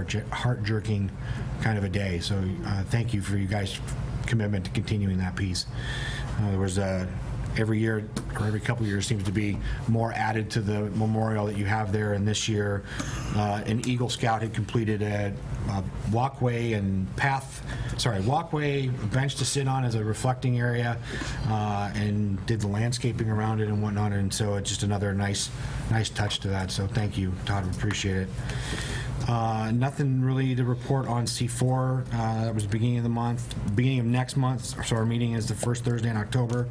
heart-jerking kind of a day. So thank you for you guys' commitment to continuing that piece. There was every year or every couple of years seems to be more added to the memorial that you have there, and this year an Eagle Scout had completed a walkway, a bench to sit on as a reflecting area, and did the landscaping around it and whatnot, and so it's just another nice touch to that. So thank you, Todd, we appreciate it. Nothing really to report on C4. That was the beginning of the month. Beginning of next month, so our meeting is the first Thursday in October,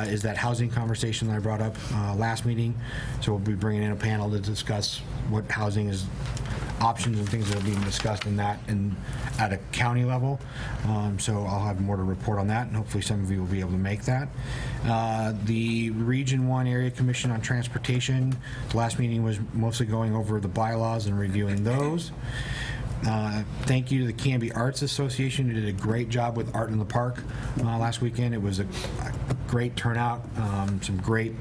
is that housing conversation that I brought up last meeting. So we'll be bringing in a panel to discuss what housing is, options and things that are being discussed in that and at a county level. So I'll have more to report on that, and hopefully some of you will be able to make that. The Region 1 Area Commission on Transportation, the last meeting was mostly going over the bylaws and reviewing those. Thank you to the Canby Arts Association, who did a great job with Art in the Park last weekend. It was a great turnout, some great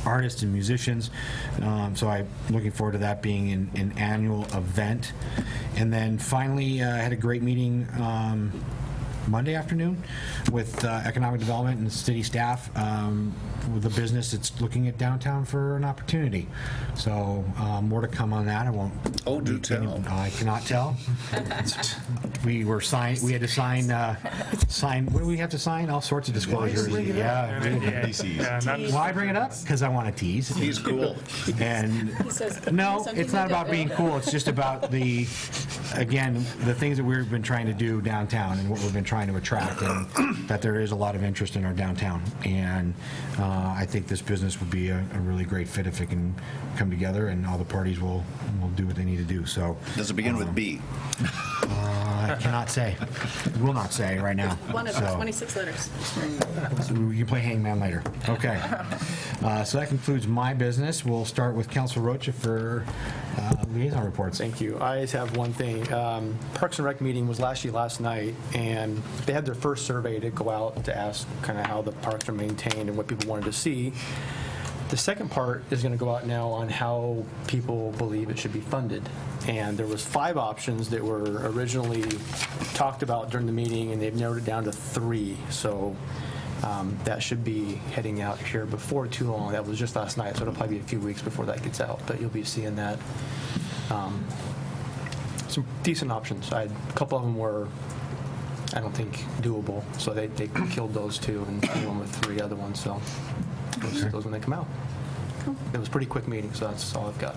artists and musicians, so I'm looking forward to that being an annual event. And then finally, I had a great meeting Monday afternoon with economic development and city staff with a business that's looking at downtown for an opportunity. So more to come on that. I won't. Oh, do tell. I cannot tell. We were signed. We had to sign. What do we have to sign? All sorts of disclosures. Yeah. Well, I bring it up because I want to tease. He's cool. And no, it's not about being cool. It's just about the things that we've been trying to do downtown and what we've been trying to attract, and that there is a lot of interest in our downtown. And I think this business would be a really great fit if it can come together, and all the parties will do what they need to do. So does it begin with B? I cannot say. Will not say right now. One of the 26 letters. So we can play hangman later. Okay. So that concludes my business. We'll start with Councilor Rocha for liaison reports. Thank you. I just have one thing. Parks and Rec meeting was last night, and they had their first survey to go out to ask kind of how the parks are maintained and what people wanted to see. The second part is going to go out now on how people believe it should be funded. And there was 5 options that were originally talked about during the meeting, and they've narrowed it down to 3. So that should be heading out here before too long. That was just last night, so it'll probably be a few weeks before that gets out. But you'll be seeing that. Some decent options. A couple of them were, I don't think, doable. So they killed those 2 and went with 3 other ones. So those when they come out. Cool. It was a pretty quick meeting, so that's all I've got.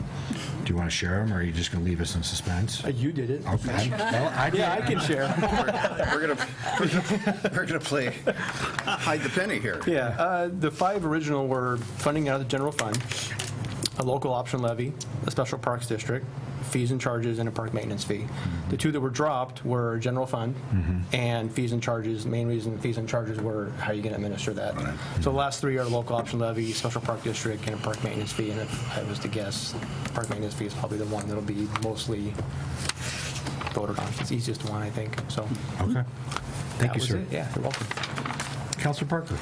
Do you want to share them, or are you just going to leave us in suspense? You did it. Okay. Well, I can share. We're gonna play hide the penny here. Yeah. The 5 original were funding out of the general fund, a local option levy, a special parks district, fees and charges, and a park maintenance fee. Mm-hmm. The 2 that were dropped were general fund and fees and charges. The main reason fees and charges were how are you going to administer that. Right. So the last 3 are local option levy, special park district, and a park maintenance fee. And if I was to guess, park maintenance fee is probably the one that'll be mostly voted on. It's the easiest one, I think. So okay. Thank you, sir. Yeah, you're welcome. Councilor Parker.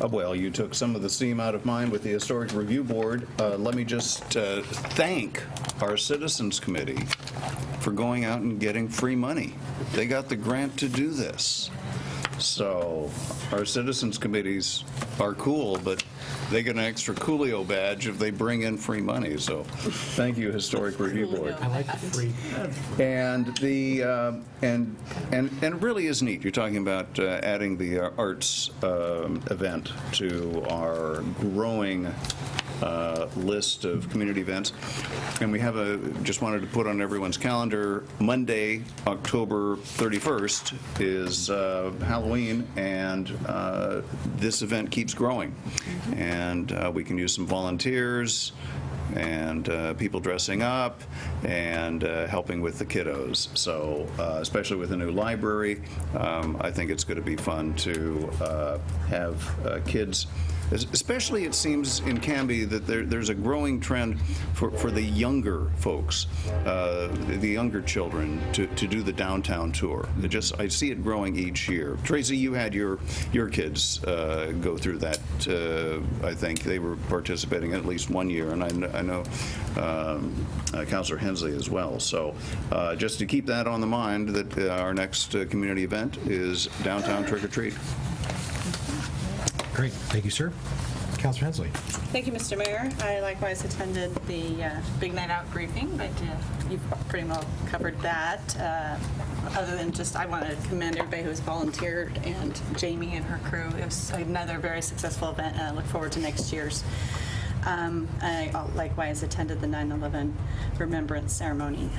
Well, you took some of the steam out of mine with the Historic Review Board. Let me just thank our Citizens Committee for going out and getting free money. They got the grant to do this. So our Citizens Committees are cool, but they get an extra Coolio badge if they bring in free money. So thank you, Historic Review Board. I like the free. And the and it really is neat. You're talking about adding the arts event to our growing list of community events. And we have just wanted to put on everyone's calendar, Monday, October 31st is Halloween, and this event keeps growing. And we can use some volunteers and people dressing up and helping with the kiddos. So especially with a new library, I think it's going to be fun to have kids especially it seems in Canby that there's a growing trend for the younger folks, the younger children, to do the downtown tour. I see it growing each year. Tracy, you had your kids go through that. I think they were participating at least one year, and I know Councillor Hensley as well. So just to keep that on the mind, that our next community event is Downtown Trick or Treat. Great. Thank you, sir. Councillor Hensley. Thank you, Mr. Mayor. I likewise attended the Big Night Out briefing, but you've pretty well covered that. Other than just, I want to commend everybody who has volunteered and Jamie and her crew. It was another very successful event, and I look forward to next year's. I likewise attended the 9/11 Remembrance Ceremony.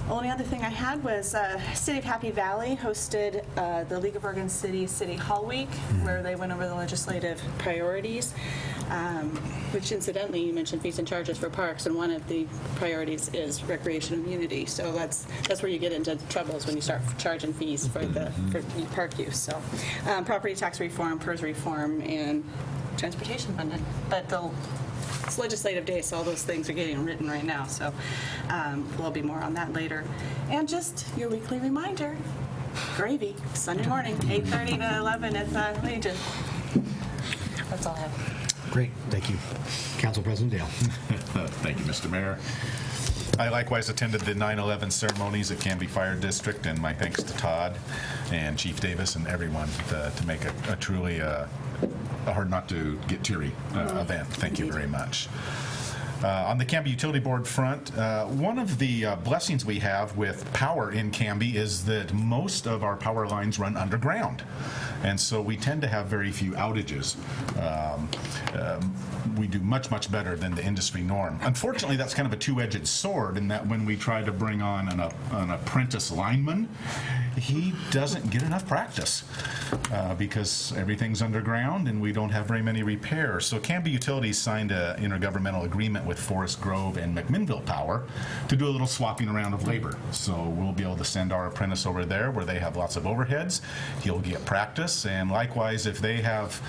Only other thing I had was City of Happy Valley hosted the League of Oregon Cities City Hall Week, where they went over the legislative priorities, which incidentally you mentioned fees and charges for parks, and one of the priorities is recreation immunity. So that's where you get into troubles when you start charging fees for park use. So property tax reform, PERS reform, and transportation funding. But it's legislative day, so all those things are getting written right now. So there'll be more on that later. And just your weekly reminder, gravy, Sunday morning, 8:30 to 11 at Legion. That's all I have. Great. Thank you. Council President Dale. Thank you, Mr. Mayor. I likewise attended the 9/11 ceremonies at Canby Fire District, and my thanks to Todd and Chief Davis and everyone to make a truly a hard not to get teary event. Thank you very much. On the Canby Utility Board front, one of the blessings we have with power in Canby is that most of our power lines run underground, and so we tend to have very few outages. We do much, much better than the industry norm. Unfortunately, that's kind of a two-edged sword in that when we try to bring on an apprentice lineman, he doesn't get enough practice because everything's underground and we don't have very many repairs. So Canby Utilities signed an intergovernmental agreement with Forest Grove and McMinnville Power to do a little swapping around of labor. So we'll be able to send our apprentice over there where they have lots of overheads. He'll get practice, and likewise, if they have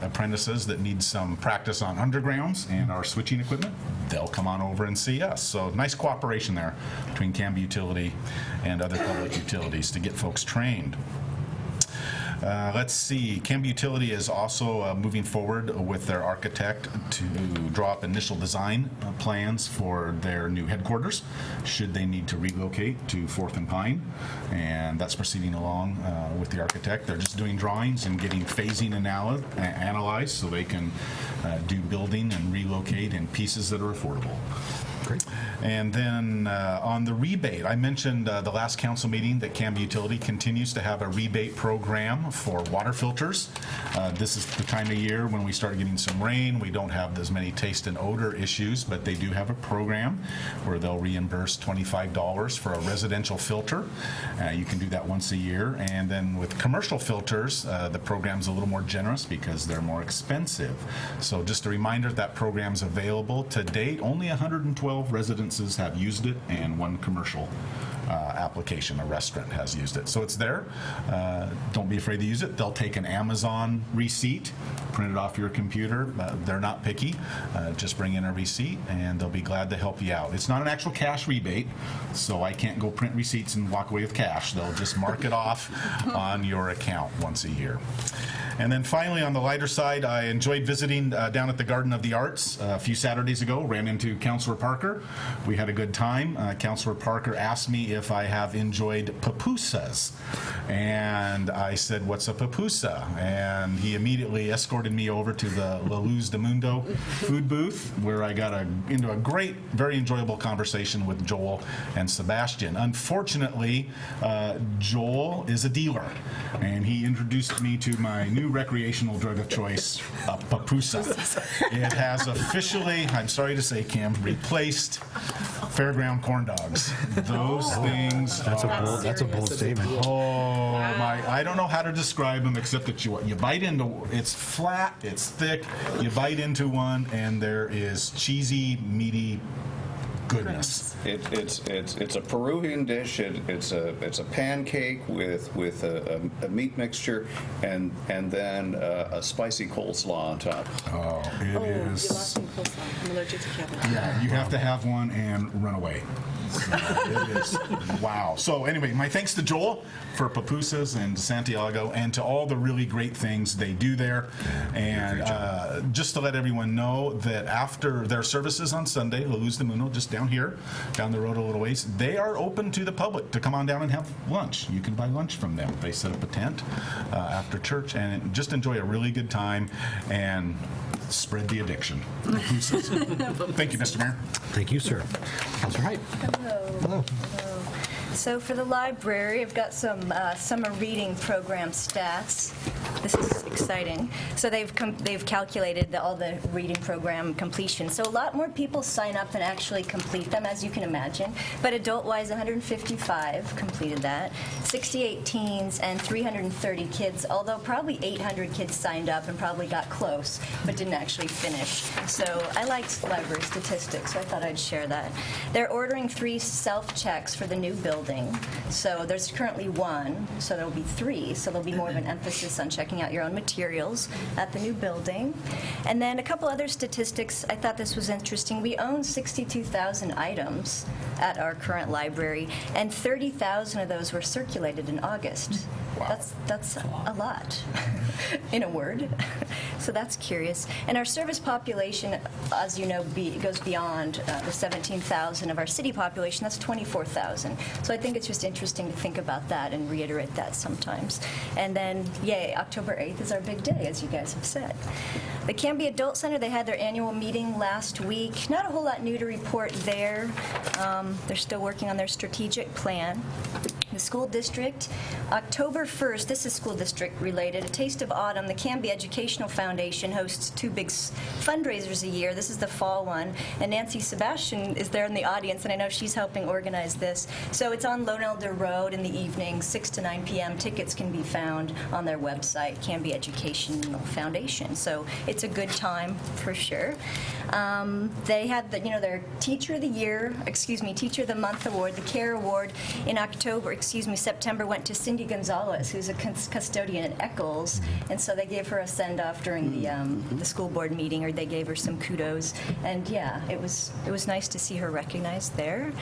apprentices that need some practice on undergrounds and our switching equipment, they'll come on over and see us. So nice cooperation there between Canby Utility and other public utilities to get folks trained. Let's see, Canby Utility is also moving forward with their architect to draw up initial design plans for their new headquarters, should they need to relocate to 4th and Pine, and that's proceeding along with the architect. They're just doing drawings and getting phasing analyzed so they can do building and relocate in pieces that are affordable. Great. And then on the rebate, I mentioned the last council meeting that Canby Utility continues to have a rebate program for water filters. This is the time of year when we start getting some rain. We don't have as many taste and odor issues, but they do have a program where they'll reimburse $25 for a residential filter. You can do that once a year. And then with commercial filters, the program's a little more generous because they're more expensive. So just a reminder, that program's available to date. Only 112 residences have used it, and one commercial application, a restaurant, has used it. So it's there. Don't be afraid to use it. They'll take an Amazon receipt, print it off your computer. They're not picky. Just bring in a receipt, and they'll be glad to help you out. It's not an actual cash rebate, so I can't go print receipts and walk away with cash. They'll just mark it off on your account once a year. And then finally, on the lighter side, I enjoyed visiting down at the Garden of the Arts a few Saturdays ago. Ran into Councillor Parker. We had a good time. Councillor Parker asked me if I have enjoyed pupusas. And I said, "What's a pupusa?" And he immediately escorted me over to the La Luz de Mundo food booth, where I got into a great, very enjoyable conversation with Joel and Sebastian. Unfortunately, Joel is a dealer, and he introduced me to my new recreational drug of choice, a pupusa. It has officially, I'm sorry to say, Kim, replaced fairground corn dogs. Those things That's a bold statement. Oh my! I don't know how to describe them except that you bite into. It's flat. It's thick. You bite into one, and there is cheesy, meaty goodness. It's a Peruvian dish. It's a pancake with a meat mixture and then a spicy coleslaw on top. Oh, You is. lost me coleslaw. I'm allergic to cabbage. Yeah, you have to have one and run away. So it is, wow. So anyway, my thanks to Joel for Pupusas and Santiago and to all the really great things they do there. And just to let everyone know that after their services on Sunday, La Luz de Mundo, just down here, down the road a little ways, they are open to the public to come on down and have lunch. You can buy lunch from them. They set up a tent after church and just enjoy a really good time and spread the addiction. Pupusas. Thank you, Mr. Mayor. Thank you, sir. That's right. Hello. So for the library, I've got some summer reading program stats. This is exciting. So they've calculated all the reading program completion. So a lot more people sign up than actually complete them, as you can imagine. But adult-wise, 155 completed that, 68 teens, and 330 kids, although probably 800 kids signed up and probably got close, but didn't actually finish. So I liked library statistics, so I thought I'd share that. They're ordering 3 self-checks for the new building. So there's currently 1, so there'll be 3. So there'll be more of an emphasis on checking out your own materials at the new building. And then a couple other statistics. I thought this was interesting. We own 62,000 items at our current library, and 30,000 of those were circulated in August. Wow. That's a lot, in a word. So that's curious. And our service population, as you know, goes beyond the 17,000 of our city population. That's 24,000. So I think it's just interesting to think about that and reiterate that sometimes. And then, yay, October 8th is our big day, as you guys have said. The Canby Adult Center, they had their annual meeting last week. Not a whole lot new to report there. They're still working on their strategic plan. The school district, October 1st, this is school district related, A Taste of Autumn, the Canby Educational Foundation hosts 2 big fundraisers a year. This is the fall one, and Nancy Sebastian is there in the audience, and I know she's helping organize this. So it's on Lone Elder Road in the evening, 6 to 9 p.m. Tickets can be found on their website, Canby Educational Foundation. So it's a good time for sure. They had their Teacher of the Year, Teacher of the Month award, the CARE Award in September went to Cindy Gonzalez, who's a custodian at Eccles, and so they gave her a send-off during the school board meeting, or they gave her some kudos, and yeah, it was nice to see her recognized there.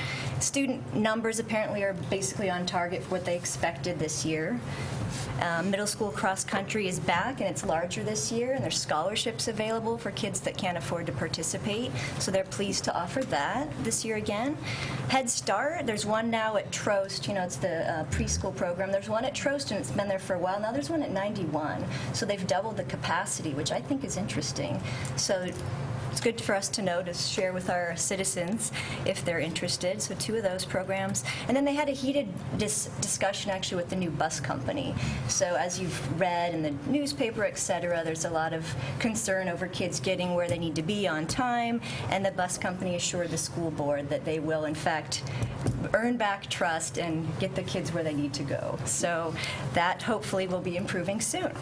Student numbers apparently are basically on target for what they expected this year. Middle school cross country is back, and it's larger this year, and there's scholarships available for kids that can't afford to participate, so they're pleased to offer that this year again. Head Start, there's one now at Trost, it's the preschool program. There's one at Trost, and it's been there for a while. Now there's one at 91, so they've doubled the capacity, which I think is interesting. So it's good for us to know, to share with our citizens if they're interested. So 2 of those programs. And then they had a heated discussion actually with the new bus company. So as you've read in the newspaper, et cetera, there's a lot of concern over kids getting where they need to be on time. And the bus company assured the school board that they will, in fact, earn back trust and get the kids where they need to go. So that hopefully will be improving soon.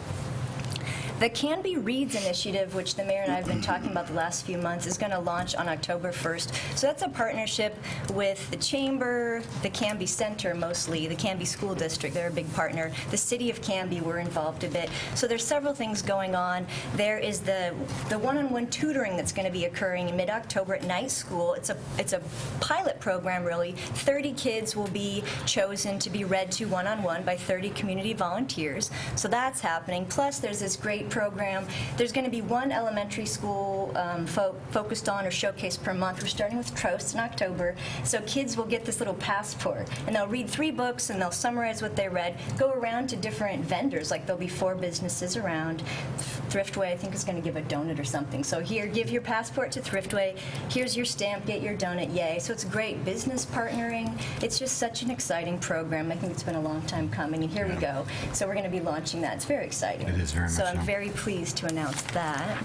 The Canby Reads initiative, which the mayor and I have been talking about the last few months, is going to launch on October 1st. So that's a partnership with the Chamber, the Canby Center mostly, the Canby School District. They're a big partner. The City of Canby, we're involved a bit. So there's several things going on. There is the one-on-one tutoring that's going to be occurring in mid-October at night school. It's a pilot program, really. 30 kids will be chosen to be read to one-on-one by 30 community volunteers. So that's happening. Plus, there's this great program. There's going to be 1 elementary school focused on or showcased per month. We're starting with Trost in October. So kids will get this little passport, and they'll read 3 books, and they'll summarize what they read, go around to different vendors, like there'll be 4 businesses around. Thriftway, I think, is going to give a donut or something. So here, give your passport to Thriftway. Here's your stamp, get your donut, yay. So it's great business partnering. It's just such an exciting program. I think it's been a long time coming, and here we go. So we're going to be launching that. It's very exciting. It is very much so. I'm so. very pleased to announce that.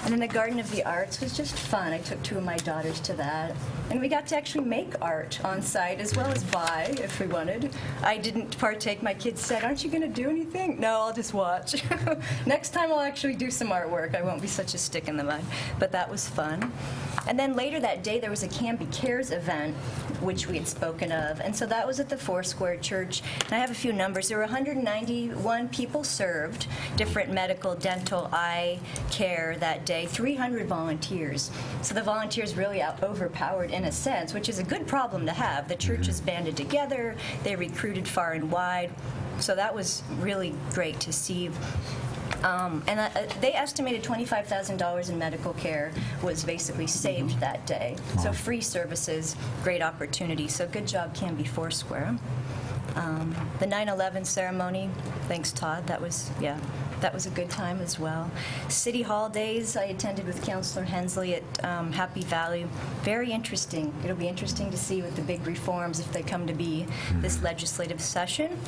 And then the Garden of the Arts was just fun. I took 2 of my daughters to that. And we got to actually make art on site as well as buy if we wanted. I didn't partake. My kids said, "Aren't you going to do anything?" No, I'll just watch. Next time I'll actually do some artwork. I won't be such a stick in the mud. But that was fun. And then later that day, there was a Canby Cares event, which we had spoken of. And so that was at the Foursquare Church. And I have a few numbers. There were 191 people served, different medical, dental, eye care that day, 300 volunteers. So the volunteers really overpowered in a sense, which is a good problem to have. The churches banded together. They recruited far and wide. So that was really great to see. They estimated $25,000 in medical care was basically saved that day. So free services, great opportunity. So good job, Canby Foursquare. The 9/11 ceremony, thanks Todd, that was a good time as well. City Hall days, I attended with Councillor Hensley at Happy Valley. Very interesting. It'll be interesting to see what the big reforms, if they come to be this legislative session.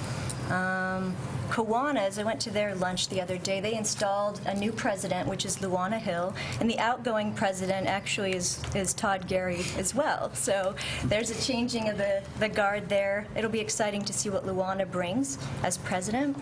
Kiwanis, I went to their lunch the other day. They installed a new president, which is Luana Hill, and the outgoing president actually is Todd Gary as well. So there's a changing of the guard there. It'll be exciting to see what Luana brings as president.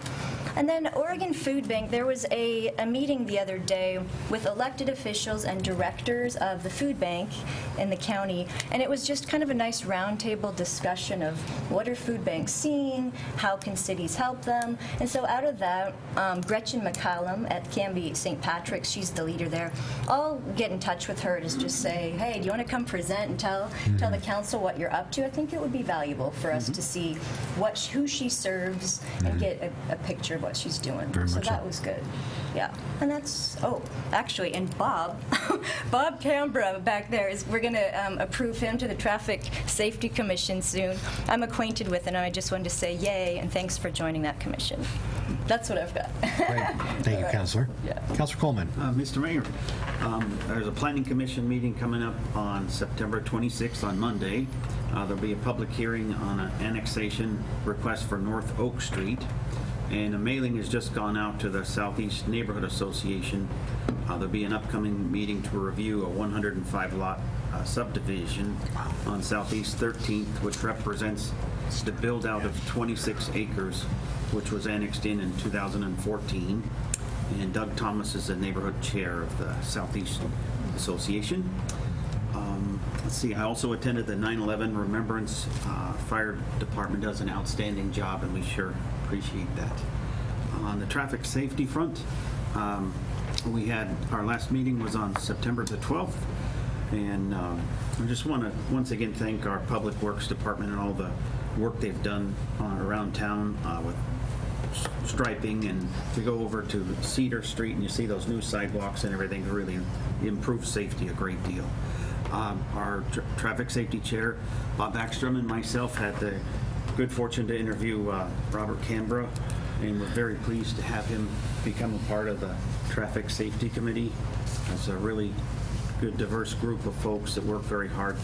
And then Oregon Food Bank, there was a meeting the other day with elected officials and directors of the food bank in the county, and it was just kind of a nice roundtable discussion of what are food banks seeing, how can cities help them. And so out of that, Gretchen McCallum at Canby St. Patrick's, she's the leader there. I'll get in touch with her to just say, hey, do you want to come present and tell the council what you're up to? I think it would be valuable for us to see who she serves and get a picture of what she's doing. So that was good. Yeah. And that's, actually, and Bob Cambra back there, we're going to approve him to the Traffic Safety Commission soon. I'm acquainted with him, and I just wanted to say yay and thanks for joining that commission. That's what I've got. Great. Thank you, Councillor. Yeah. Councillor Coleman. Mr. Mayor, there's a Planning Commission meeting coming up on September 26th on Monday. There'll be a public hearing on an annexation request for North Oak Street. And a mailing has just gone out to the Southeast Neighborhood Association. There'll be an upcoming meeting to review a 105-lot subdivision on Southeast 13th, which represents the build-out of 26 acres, which was annexed in 2014. And Doug Thomas is the neighborhood chair of the Southeast Association. Let's see, I also attended the 9/11 Remembrance. Fire Department does an outstanding job, and we sure appreciate that. On the traffic safety front, we had, our last meeting was on September the 12th, and I just want to once again thank our Public Works Department and all the work they've done around town with striping, and to go over to Cedar Street and you see those new sidewalks and everything really improve safety a great deal. Our traffic safety chair, Bob Backstrom, and myself had the good fortune to interview Robert Canberra, and we're very pleased to have him become a part of the Traffic Safety Committee. It's a really good, diverse group of folks that work very hard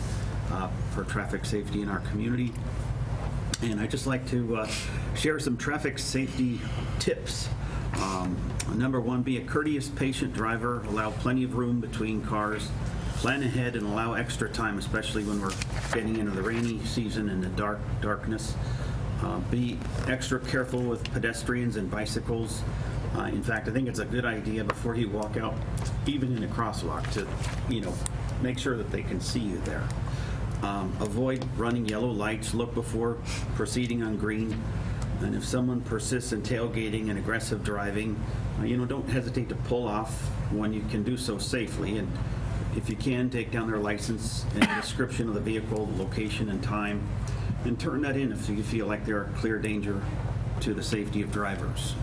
for traffic safety in our community. And I'd just like to share some traffic safety tips. Number one, be a courteous, patient driver. Allow plenty of room between cars. Plan ahead and allow extra time, especially when we're getting into the rainy season and the darkness. Be extra careful with pedestrians and bicycles. In fact, I think it's a good idea before you walk out, even in a crosswalk, to make sure that they can see you there. Avoid running yellow lights. Look before proceeding on green. And if someone persists in tailgating and aggressive driving, don't hesitate to pull off when you can do so safely. And if you can, take down their license and description of the vehicle, the location and time, and turn that in if you feel like they're a clear danger to the safety of drivers.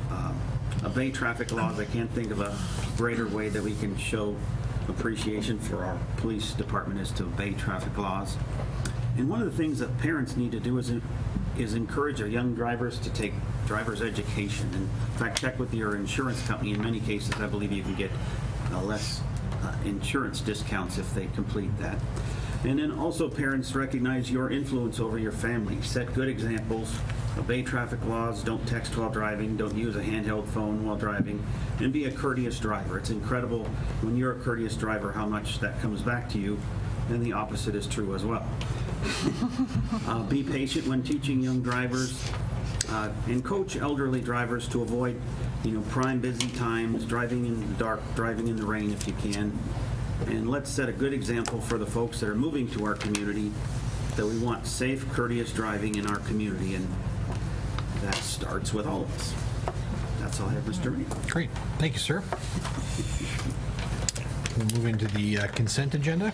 Obey traffic laws. I can't think of a greater way that we can show appreciation for our police department is to obey traffic laws. And one of the things that parents need to do is encourage our young drivers to take driver's education. And in fact, check with your insurance company. In many cases, I believe you can get less insurance discounts if they complete that. And then also, parents, recognize your influence over your family. Set good examples. Obey traffic laws. Don't text while driving. Don't use a handheld phone while driving. And be a courteous driver. It's incredible when you're a courteous driver how much that comes back to you, and the opposite is true as well. Be patient when teaching young drivers, and coach elderly drivers to avoid prime busy times, driving in the dark, driving in the rain if you can. And let's set a good example for the folks that are moving to our community, that we want safe, courteous driving in our community, and that starts with all of us. That's all I have, Mr. Mayor. Great. Thank you, sir. We'll move into the consent agenda.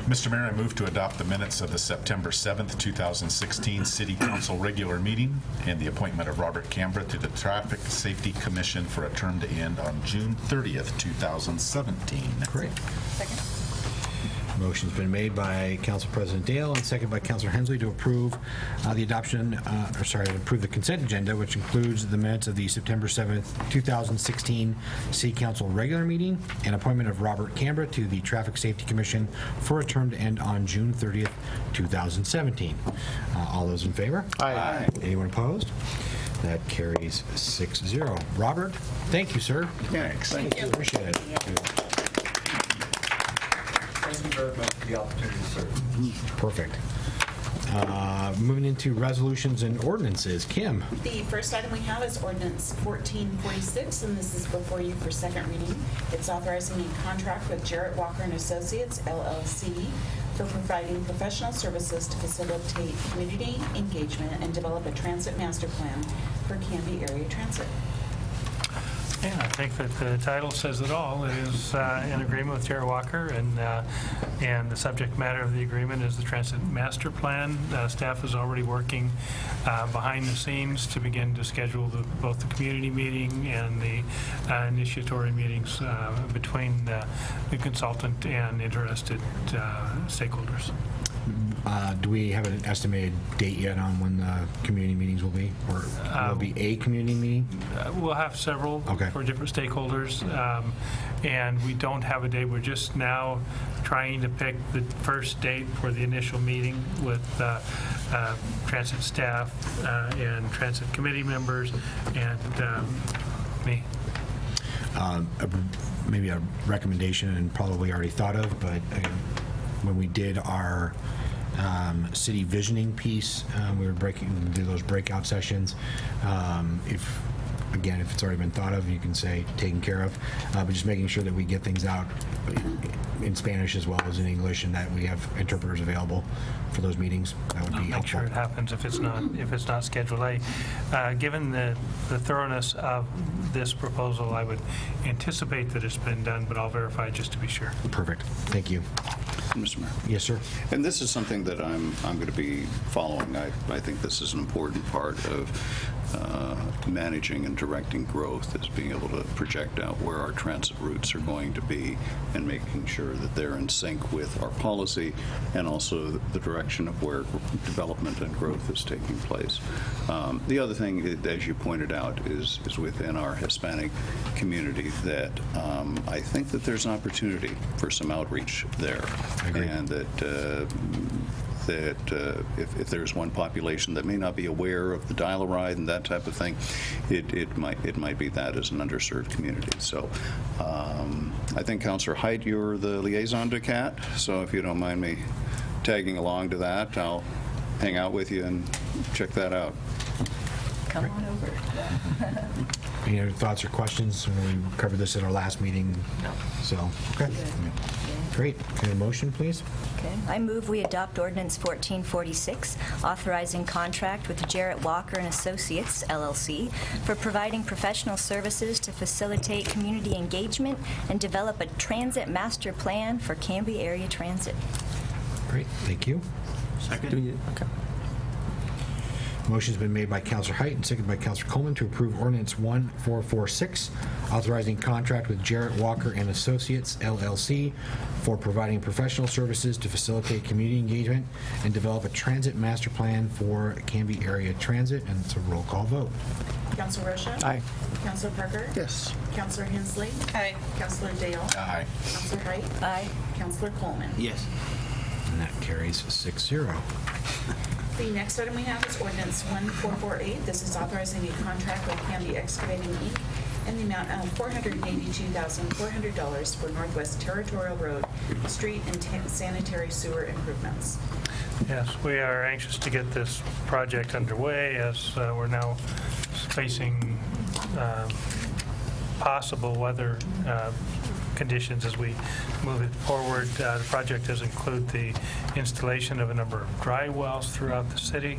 Mr. Mayor, I move to adopt the minutes of the September 7th, 2016 City Council regular meeting and the appointment of Robert Canberra to the Traffic Safety Commission for a term to end on June 30th, 2017. Great. Second. Motion's been made by Council President Dale and seconded by Councilor Hensley to approve approve the consent agenda, which includes the minutes of the September 7th, 2016 City Council regular meeting and appointment of Robert Canberra to the Traffic Safety Commission for a term to end on June 30th, 2017. All those in favor? Aye. Anyone opposed? That carries 6-0. Robert, thank you, sir. Thanks. Thank you. Appreciate it. Thank you very much for the opportunity to serve. Perfect. Moving into resolutions and ordinances. Kim. The first item we have is ordinance 1446, and this is before you for second reading. It's authorizing a contract with Jarrett Walker and Associates, LLC, for providing professional services to facilitate community engagement and develop a transit master plan for Canby Area Transit. Yeah, I think that the title says it all. It is in agreement with Jarrett Walker, and the subject matter of the agreement is the Transit Master Plan. Staff is already working behind the scenes to begin to schedule both the community meeting and the initiatory meetings between the consultant and interested stakeholders. Do we have an estimated date yet on when the community meetings will be? Or will it be a community meeting? We'll have several for different stakeholders, and we don't have a date. We're just now trying to pick the first date for the initial meeting with transit staff and transit committee members and me. Maybe a recommendation, and probably already thought of, but when we did our city visioning piece, we were do those breakout sessions. If it's already been thought of, you can say taken care of, but just making sure that we get things out in Spanish as well as in English, and that we have interpreters available for those meetings. That would be helpful. I'll make sure it happens if it's not scheduled. Given the thoroughness of this proposal, I would anticipate that it's been done, but I'll verify just to be sure. Perfect. Thank you. Mr. Mayor. Yes, sir. And this is something that I'm going to be following. I think this is an important part of managing and directing growth, is being able to project out where our transit routes are going to be and making sure that they're in sync with our policy and also the direction of where development and growth is taking place. The other thing, as you pointed out, is within our Hispanic community that I think that there's an opportunity for some outreach there. And that if there's one population that may not be aware of the dial-a-ride and that type of thing, it might be that as an underserved community. So I think, Councillor Height, you're the liaison to CAT, so if you don't mind me tagging along to that, I'll hang out with you and check that out. Come on over. Any other thoughts or questions? We covered this at our last meeting. No. So, okay. Great. Can I have a motion, please? Okay. I move we adopt Ordinance 1446, authorizing contract with Jarrett Walker and Associates, LLC, for providing professional services to facilitate community engagement and develop a transit master plan for Canby Area Transit. Great. Thank you. Second? Okay. Motion's been made by Councillor Height and seconded by Councillor Coleman to approve Ordinance 1446, authorizing contract with Jarrett Walker and Associates, LLC, for providing professional services to facilitate community engagement and develop a transit master plan for Canby Area Transit. And it's a roll call vote. Councilor Rocha? Aye. Councilor Parker? Yes. Councilor Hensley? Aye. Councilor Dale? Aye. Councilor Height? Aye. Councilor Coleman? Yes. And that carries 6-0. The next item we have is ordinance 1448. This is authorizing a contract with Canby Excavating, Inc. in the amount of $482,400 for Northwest Territorial Road, street and sanitary sewer improvements. Yes, we are anxious to get this project underway as we're now facing possible weather conditions as we move it forward. The project does include the installation of a number of dry wells throughout the city,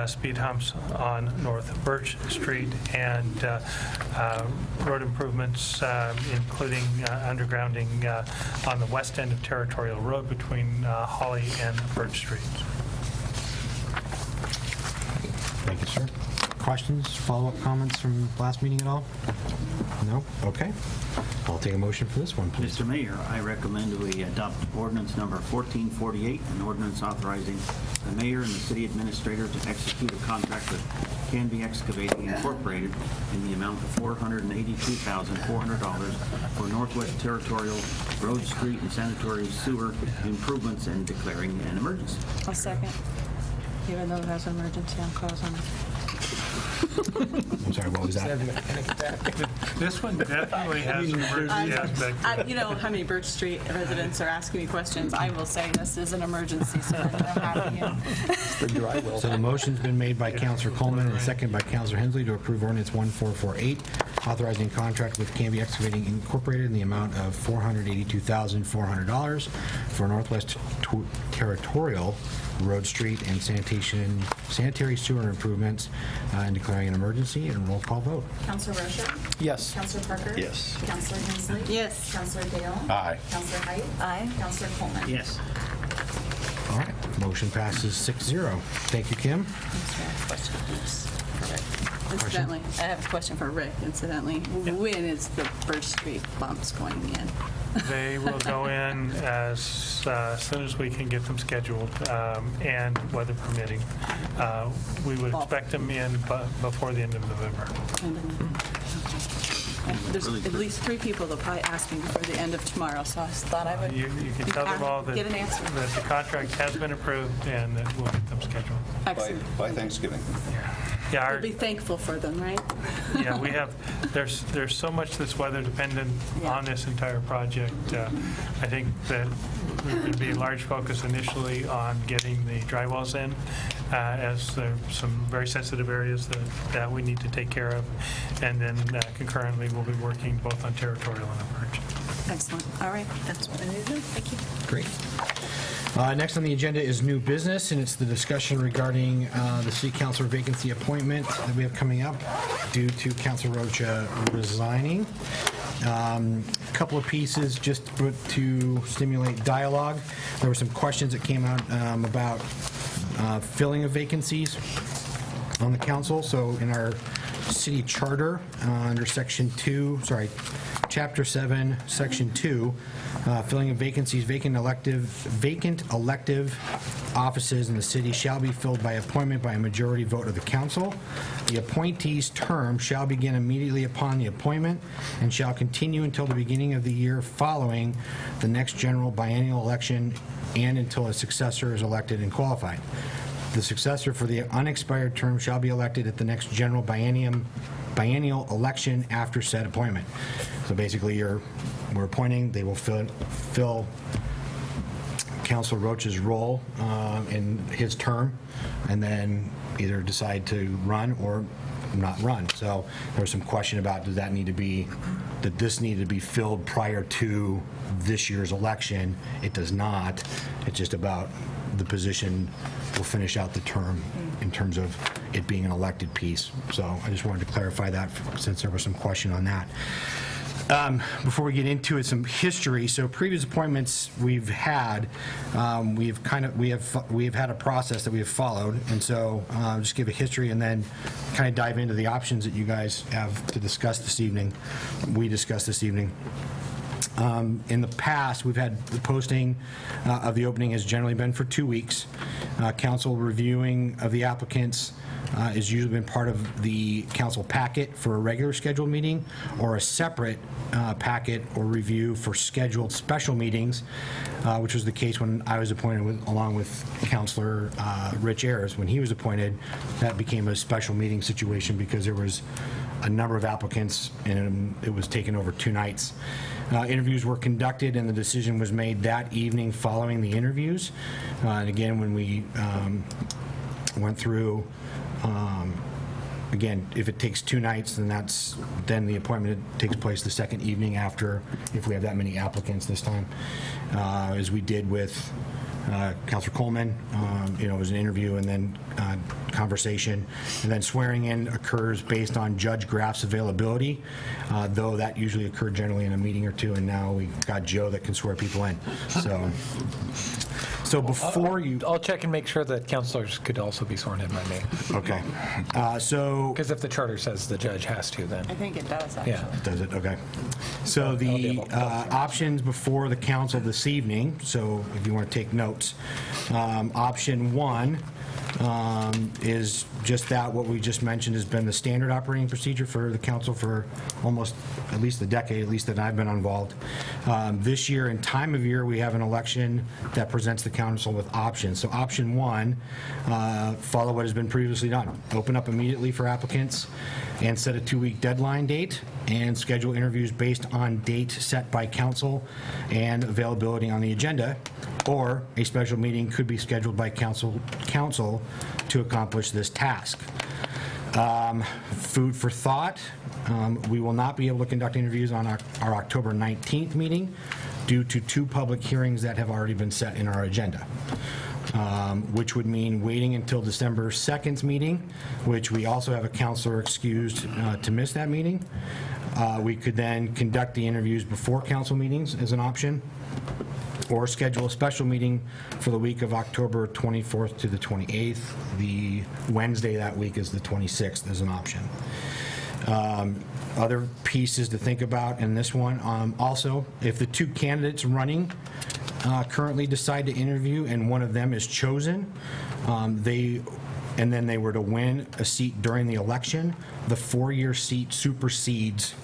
speed humps on North Birch Street, and road improvements, including undergrounding on the west end of Territorial Road between Holly and Birch Streets. Thank you, sir. Questions, follow-up comments from last meeting at all? No? Okay. I'll take a motion for this one, please. Mr. Mayor, I recommend we adopt ordinance number 1448, an ordinance authorizing the mayor and the city administrator to execute a contract with Canby Excavating Incorporated in the amount of $482,400 for Northwest Territorial Road, Street, and Sanitary Sewer improvements and declaring an emergency. I'll second. Even though it has an emergency on cause on it. I'm sorry, what was that? This one definitely has an emergency aspect. You know how many Birch Street residents are asking me questions. I will say this is an emergency, so I know how to So the motion's been made by Councilor Coleman and seconded by Councilor Hensley to approve ordinance 1448, authorizing contract with Canby Excavating Incorporated in the amount of $482,400 for Northwest Territorial Road, Street, and sanitary sewer improvements, and declaring an emergency, and roll call vote. Councilor Rocha? Yes. Councilor Parker? Yes. Councilor Hensley? Yes. Councilor Dale? Aye. Councilor Height? Aye. Councilor Coleman? Yes. All right, motion passes 6-0. Thank you, Kim. Incidentally, I have a question for Rick, incidentally. When is the Birch Street bumps going in? They will go in as soon as we can get them scheduled, and weather permitting. We would expect them in before the end of November. There's at least 3 people that probably ask me before the end of tomorrow, so I thought I would You can tell them all that get an answer. that the contract has been approved and that we'll get them scheduled. Excellent. By Thanksgiving. Yeah, You'll be thankful for them, right? yeah, we have, there's so much that's weather dependent on this entire project. I think that there's going to be a large focus initially on getting the dry wells in, as there are some very sensitive areas that we need to take care of. And then concurrently, we'll be working both on territorial and emergent. Excellent. All right. That's what I need to know. Thank you. Great. Next on the agenda is new business, and it's the discussion regarding the city councilor vacancy appointment that we have coming up due to Councilor Rocha resigning. A couple of pieces just to stimulate dialogue. There were some questions that came out about filling of vacancies on the council. So in our city charter, under Chapter 7, Section 2, filling of vacancies, vacant elective offices in the city shall be filled by appointment by a majority vote of the council. The appointee's term shall begin immediately upon the appointment and shall continue until the beginning of the year following the next general biennial election and until a successor is elected and qualified. The successor for the unexpired term shall be elected at the next general biennial election after said appointment. So basically, we're appointing, they will fill Councilor Rocha's role in his term, and then either decide to run or not run. So there was some question about did this need to be filled prior to this year's election. It does not. It's just about the position will finish out the term in terms of it being an elected piece. So I just wanted to clarify that since there was some question on that. Before we get into it, some history. So previous appointments we've had, we have had a process that we have followed, and so just give a history and then kind of dive into the options that you guys have to discuss this evening. We discussed this evening. In the past, we've had the posting of the opening has generally been for 2 weeks. Council reviewing of the applicants has usually been part of the council packet for a regular scheduled meeting or a separate packet or review for scheduled special meetings, which was the case when I was appointed along with Councilor Rich Ayers. When he was appointed, that became a special meeting situation because there was a number of applicants and it was taken over 2 nights. Interviews were conducted and the decision was made that evening following the interviews. And again, when we went through again, if it takes 2 nights, then the appointment takes place the second evening after, if we have that many applicants this time, as we did with Councilor Coleman. It was an interview and then conversation, and then swearing in occurs based on Judge Graff's availability, though that usually occurred generally in a meeting or two, and now we got Joe that can swear people in. So before you... I'll check and make sure that councilors could also be sworn in by me. Okay. So... Because if the charter says the judge has to, then... I think it does, actually. Yeah. Does it? Okay. So the options before the council this evening, so if you want to take notes, option 1 is just that what we just mentioned has been the standard operating procedure for the council for almost at least a decade, at least that I've been involved. This year and time of year, we have an election that presents the council with options. So option 1, follow what has been previously done. Open up immediately for applicants and set a 2-week deadline date and schedule interviews based on date set by council and availability on the agenda, or a special meeting could be scheduled by council to accomplish this task. Food for thought. We will not be able to conduct interviews on our October 19th meeting due to 2 public hearings that have already been set in our agenda, which would mean waiting until December 2nd's meeting, which we also have a counselor excused to miss that meeting. We could then conduct the interviews before council meetings as an option, or schedule a special meeting for the week of October 24th to the 28th. The Wednesday that week is the 26th as an option. Other pieces to think about in this one, also, if the 2 candidates running currently decide to interview and one of them is chosen, and then they were to win a seat during the election, the 4-year seat supersedes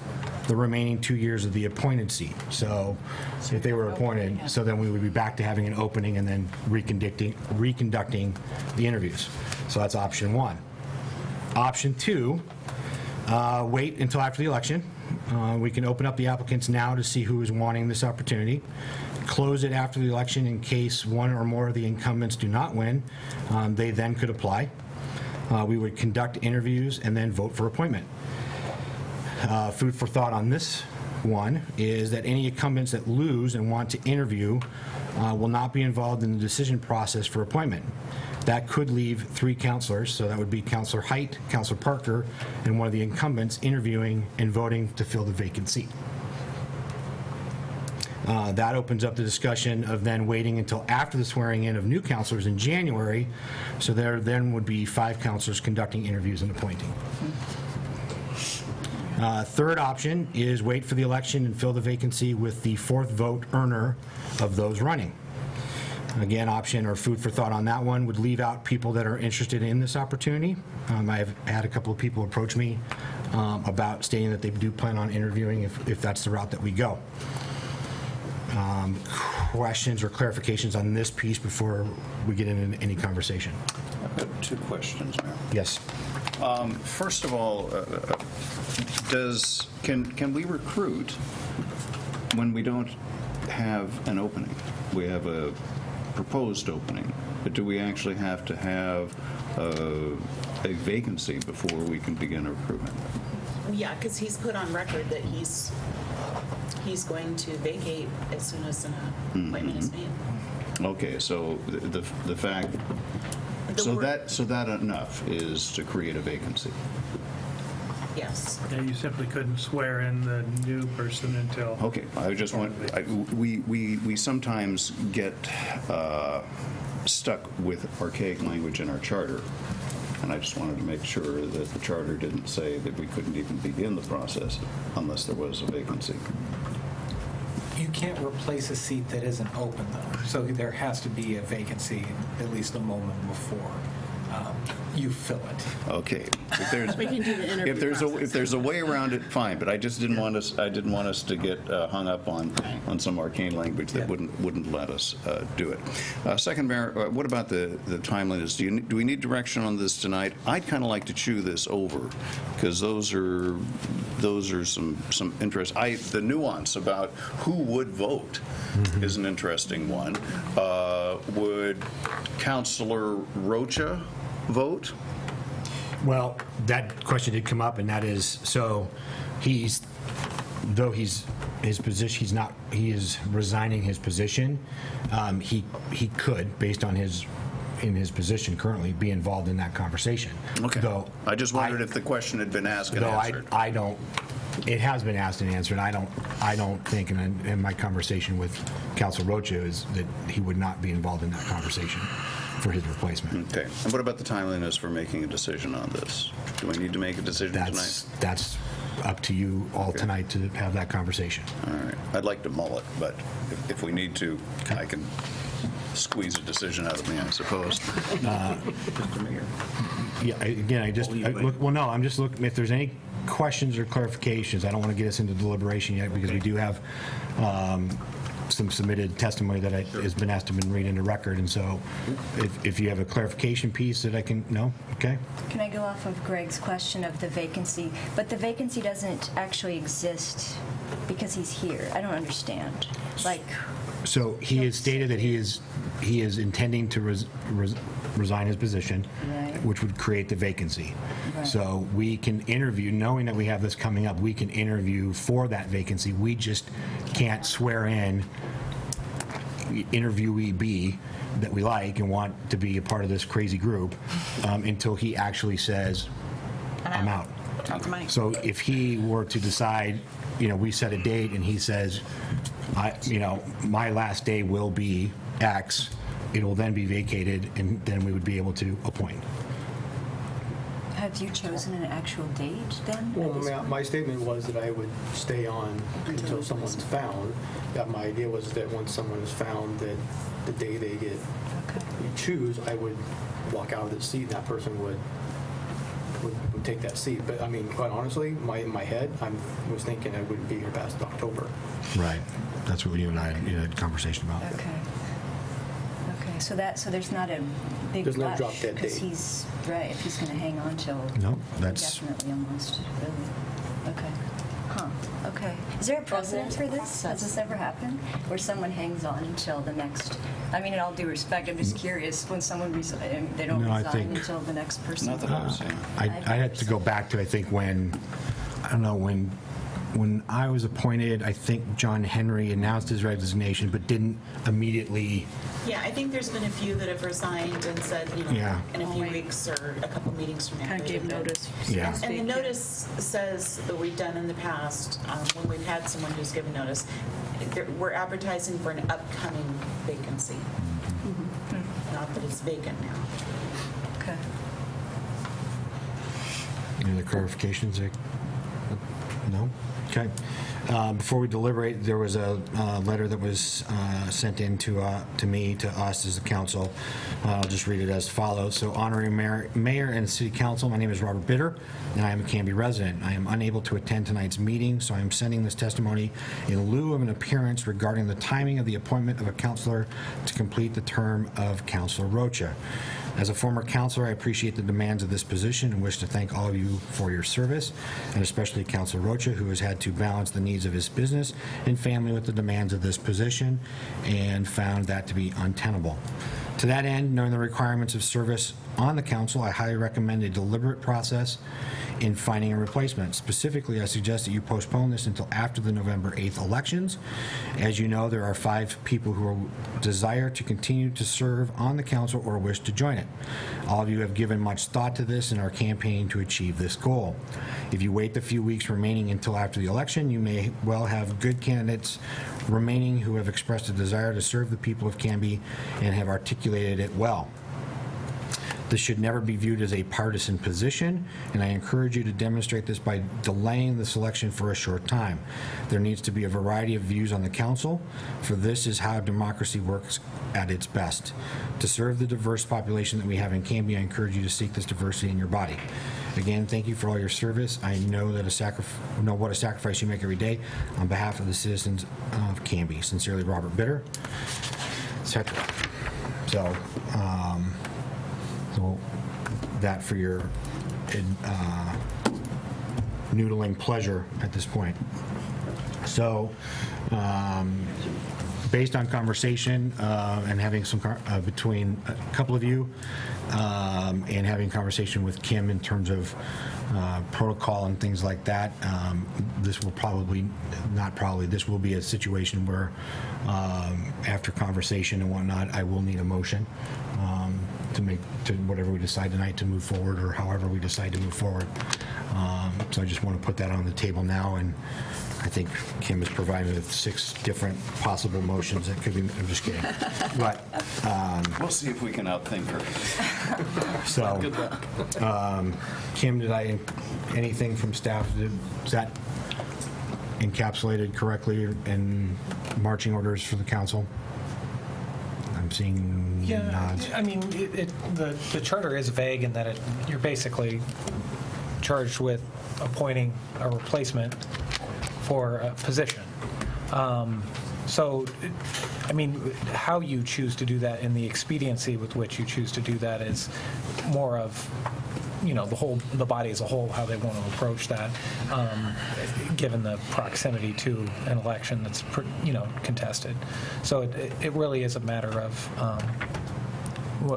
the remaining 2 years of the appointed seat. So if they were appointed, so then we would be back to having an opening and then reconducting the interviews. So that's option 1. Option 2, wait until after the election. We can open up the applicants now to see who is wanting this opportunity. Close it after the election in case one or more of the incumbents do not win. They then could apply. We would conduct interviews and then vote for appointment. Food for thought on this one is that any incumbents that lose and want to interview will not be involved in the decision process for appointment. That could leave 3 counselors, so that would be Councilor Height, Councilor Parker, and one of the incumbents interviewing and voting to fill the vacant seat. That opens up the discussion of then waiting until after the swearing in of new counselors in January, so there then would be 5 counselors conducting interviews and appointing. Third option is wait for the election and fill the vacancy with the 4th vote earner of those running. Again, option or food for thought on that one would leave out people that are interested in this opportunity. I've had a couple of people approach me about stating that they do plan on interviewing if that's the route that we go. Questions or clarifications on this piece before we get into any conversation? I've got 2 questions, Mayor. Yes. First of all, can we recruit when we don't have an opening? We have a proposed opening, but do we actually have to have a vacancy before we can begin a recruitment? Yeah, because he's put on record that he's going to vacate as soon as an appointment is made. Okay, so the fact, so that enough is to create a vacancy. Yes. Yeah, you simply couldn't swear in the new person until... Okay, I just want, we sometimes get stuck with archaic language in our charter, and I just wanted to make sure that the charter didn't say that we couldn't even begin the process unless there was a vacancy. You can't replace a seat that isn't open, though. So there has to be a vacancy at least a moment before you fill it. Okay. If We can do the interview if there's a way around it, fine. But I just didn't want us to get hung up on some arcane language that wouldn't let us do it. Second, Mayor, what about the timeliness? Do we need direction on this tonight? I'd kind of like to chew this over because those are some interest. The nuance about who would vote is an interesting one. Would Councilor Rocha vote? Well, that question did come up, and that is, so though his position, he is resigning his position, he could, based on his position currently, be involved in that conversation. Okay. Though I just wondered if the question had been asked and though answered. I don't, it has been asked and answered. I don't think, and in my conversation with Council Rocha, is that he would not be involved in that conversation for his replacement. Okay. And what about the timeliness for making a decision on this? Do we need to make a decision tonight? That's up to you all tonight to have that conversation. All right. I'd like to mull it, but if we need to, I can squeeze a decision out of me, I suppose. Mr. Mayor. Yeah, again, I'm just looking, if there's any questions or clarifications, I don't want to get us into deliberation yet, because we do have some submitted testimony that has been asked to be read into record, and so if you have a clarification piece that I can, no? Okay. Can I go off of Greg's question of the vacancy? But the vacancy doesn't actually exist because he's here. I don't understand. Like, So he has stated that he is intending to resign his position, Right. which would create the vacancy. Right. So we can interview, knowing that we have this coming up, we can interview for that vacancy. We just can't swear in interviewee B that we like and want to be a part of this crazy group until he actually says, I'm out. That's Mike. So if he were to decide, we set a date and he says, my last day will be X, it will then be vacated, and then we would be able to appoint. have you chosen an actual date then? Well, my statement was that I would stay on until someone's found. That my idea was that once someone is found, that the day they get you choose, I would walk out of the seat, and that person would take that seat. But I mean, quite honestly, in my head, I was thinking I wouldn't be here past October. Right. That's what you and I had a conversation about. Okay. So there's not a big There's no rush, drop-dead because date. he's right. If he's going to hang on till No, that's definitely almost really. Okay. Huh. Okay. Is there a precedent for this? Has this ever happened where someone hangs on until the next? I mean, in all due respect, I'm just curious. When someone they don't No, I resign think- until the next person. Not that I was saying. I had to go back to, I think, when I was appointed, I think John Henry announced his resignation, but didn't immediately. Yeah, I think there's been a few that have resigned and said, Yeah. in a few weeks or a couple meetings from now. Kind of gave notice. Yeah. And the notice says that we've done in the past, when we've had someone who's given notice, we're advertising for an upcoming vacancy. Not that it's vacant now. Okay. Any other clarifications? No? Okay. Before we deliberate, there was a letter that was sent in to me, to us as the council. I'll just read it as follows. So, honoring Mayor and City Council, my name is Robert Bitter, and I am a Canby resident. I am unable to attend tonight's meeting, so I am sending this testimony in lieu of an appearance regarding the timing of the appointment of a councilor to complete the term of Councilor Rocha. As a former counselor, I appreciate the demands of this position and wish to thank all of you for your service, and especially Councilor Rocha, who has had to balance the needs of his business and family with the demands of this position and found that to be untenable. To that end, knowing the requirements of service on the council, I highly recommend a deliberate process in finding a replacement. Specifically, I suggest that you postpone this until after the November 8th elections. As you know, there are 5 people who desire to continue to serve on the council or wish to join it. All of you have given much thought to this and are campaigning to achieve this goal. If you wait the few weeks remaining until after the election, you may well have good candidates remaining who have expressed a desire to serve the people of Canby and have articulated it well. This should never be viewed as a partisan position, and I encourage you to demonstrate this by delaying the selection for a short time. There needs to be a variety of views on the council, for this is how democracy works at its best. To serve the diverse population that we have in Canby, I encourage you to seek this diversity in your body. Again, thank you for all your service. I know that know what a sacrifice you make every day on behalf of the citizens of Canby. Sincerely, Robert Bitter, etc. So that for your noodling pleasure at this point. So, based on conversation and having some between a couple of you, and having a conversation with Kim in terms of protocol and things like that. This will this will be a situation where after conversation and whatnot, I will need a motion to whatever we decide tonight to move forward, or however we decide to move forward. So I just want to put that on the table now, and I think Kim has provided with 6 different possible motions that could be. I'm just kidding, but We'll see if we can outthink her. so. Kim, anything from staff? Is that encapsulated correctly in marching orders for the council? I'm seeing nods. I mean, the charter is vague in that you're basically charged with appointing a replacement for a position. So, I mean, how you choose to do that and the expediency with which you choose to do that is more of, the body as a whole, how they want to approach that, given the proximity to an election that's, contested. So it really is a matter of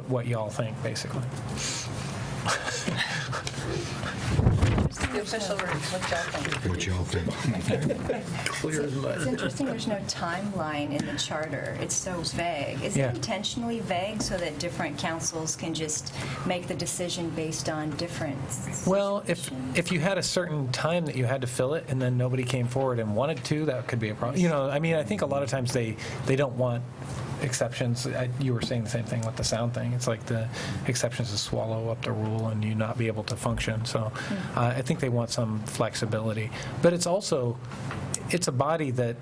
what y'all think, basically. The official word, What y'all think? It's interesting there's no timeline in the charter. It's so vague. Is it intentionally vague so that different councils can just make the decision based on different Well, if you had a certain time that you had to fill it and then nobody came forward and wanted to, that could be a problem. I mean, I think a lot of times they don't want exceptions. You were saying the same thing with the sound thing. It's like the exceptions to swallow up the rule and you not be able to function. So I think they want some flexibility. But it's a body that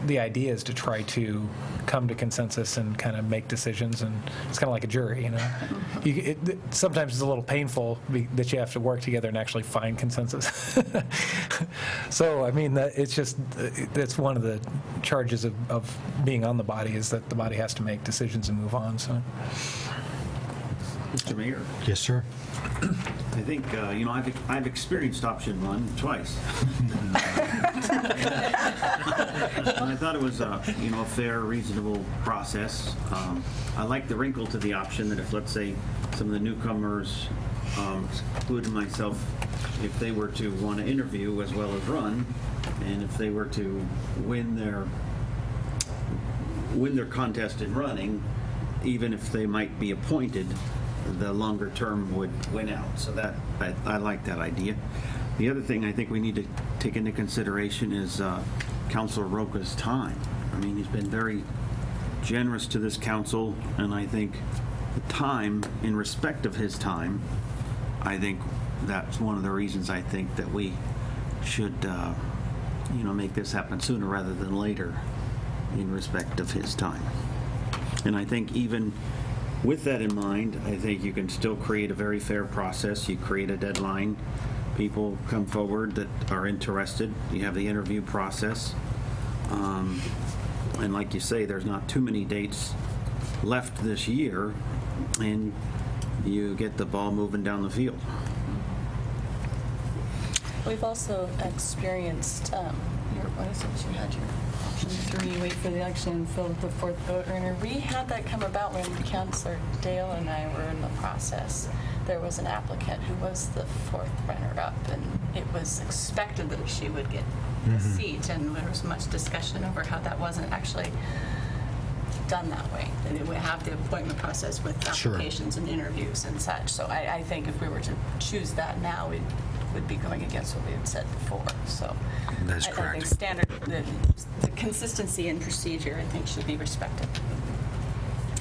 the idea is to try to come to consensus and kind of make decisions, and it's kind of like a jury, sometimes it's a little painful that you have to work together and actually find consensus. So, I mean, that's one of the charges of being on the body, is that the body has to make decisions and move on. So, Mr. Mayor, Yes, sir. I think, I've experienced option 1 twice. And I thought it was a fair, reasonable process. I like the wrinkle to the option that if, let's say, some of the newcomers, including myself, if they were to want to interview as well as run, and if they were to win their contest in running, even if they might be appointed, the longer term would win out. So that I like that idea. The other thing I think we need to take into consideration is Councilor Roca's time. I mean, he's been very generous to this council, and I think the time, in respect of his time, I think that's one of the reasons I think that we should, make this happen sooner rather than later, in respect of his time. And I think even with that in mind, I think you can still create a very fair process. You create a deadline. People come forward that are interested. You have the interview process. And like you say, there's not too many dates left this year, and you get the ball moving down the field. We've also experienced, what is it, you had your option 3, wait for the election, fill the 4th vote earner. We had that come about when Councilor Dale and I were in the process. There was an applicant who was the 4th runner-up, and it was expected that she would get the seat, and there was much discussion over how that wasn't actually done that way, that it would have the appointment process with applications and interviews and such. So I think if we were to choose that now, we would be going against what we had said before. So That's I correct. think the consistency in procedure, I think, should be respected.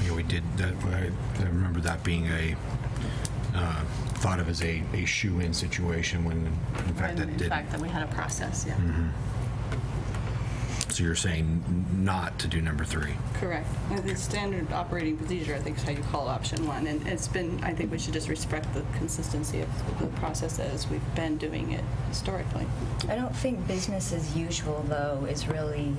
Yeah, we did that. I remember that being thought of as a shoe-in situation when, in fact, that In didn't. fact, that we had a process, yeah. So you're saying not to do number 3? Correct. The standard operating procedure, I think, is how you call option 1. And it's been, I think we should just respect the consistency of the process as we've been doing it historically. I don't think business as usual, though, is really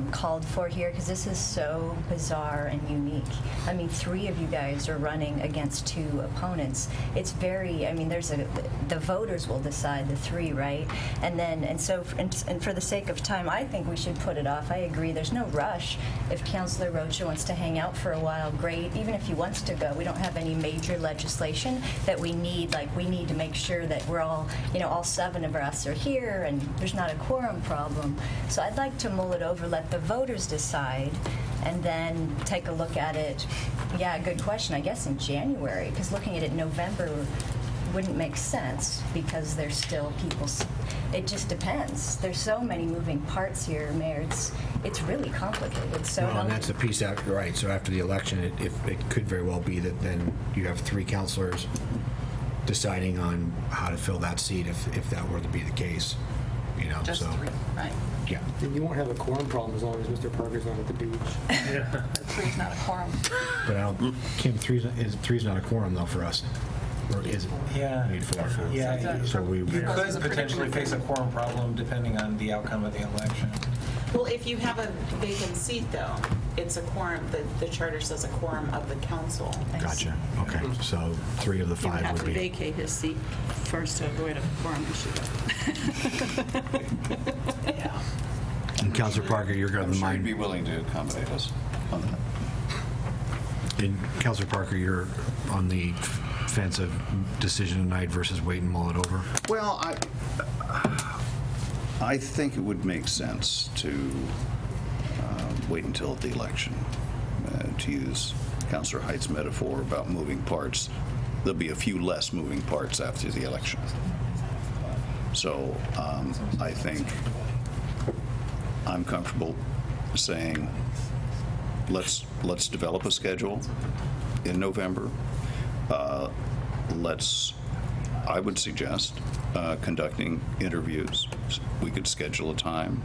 called for here, because this is so bizarre and unique. I mean, 3 of you guys are running against 2 opponents. It's very, I mean, the voters will decide the 3, right? And for the sake of time, I think we should put it it off. I agree. There's no rush. If Councilor Rocha wants to hang out for a while, great. Even if he wants to go, we don't have any major legislation that we need. Like, we need to make sure that we're all, all 7 of us are here and there's not a quorum problem. So I'd like to mull it over, let the voters decide, and then take a look at it. Yeah, good question. I guess in January, because looking at it in November wouldn't make sense because there's still people. It just depends. There's so many moving parts here, Mayor. It's really complicated. So Well, and that's the piece out, right, so after the election, it could very well be that then you have 3 counselors deciding on how to fill that seat if that were to be the case, Just so. 3, right? Yeah. And you won't have a quorum problem as long as Mr. Parker's not at the beach. 3's not a quorum. But Kim, three's not a quorum though for us, or is it? Yeah. We need 4. Yeah, So we. you could potentially face a quorum problem depending on the outcome of the election. Well, if you have a vacant seat, though, it's a quorum, the charter says a quorum of the council. Gotcha. Okay, so 3 of the He would 5 have would to be. vacate his seat first to avoid a quorum issue. Yeah. And Councilor Parker, you're going I'm to sure you'd mind. be willing to accommodate us on that. And Councilor Parker, you're on the fence of decision tonight versus wait and mull it over. Well, I think it would make sense to wait until the election, to use Councilor Height's metaphor about moving parts. There'll be a few less moving parts after the election. So I think I'm comfortable saying let's develop a schedule in November. I would suggest conducting interviews. We could schedule a time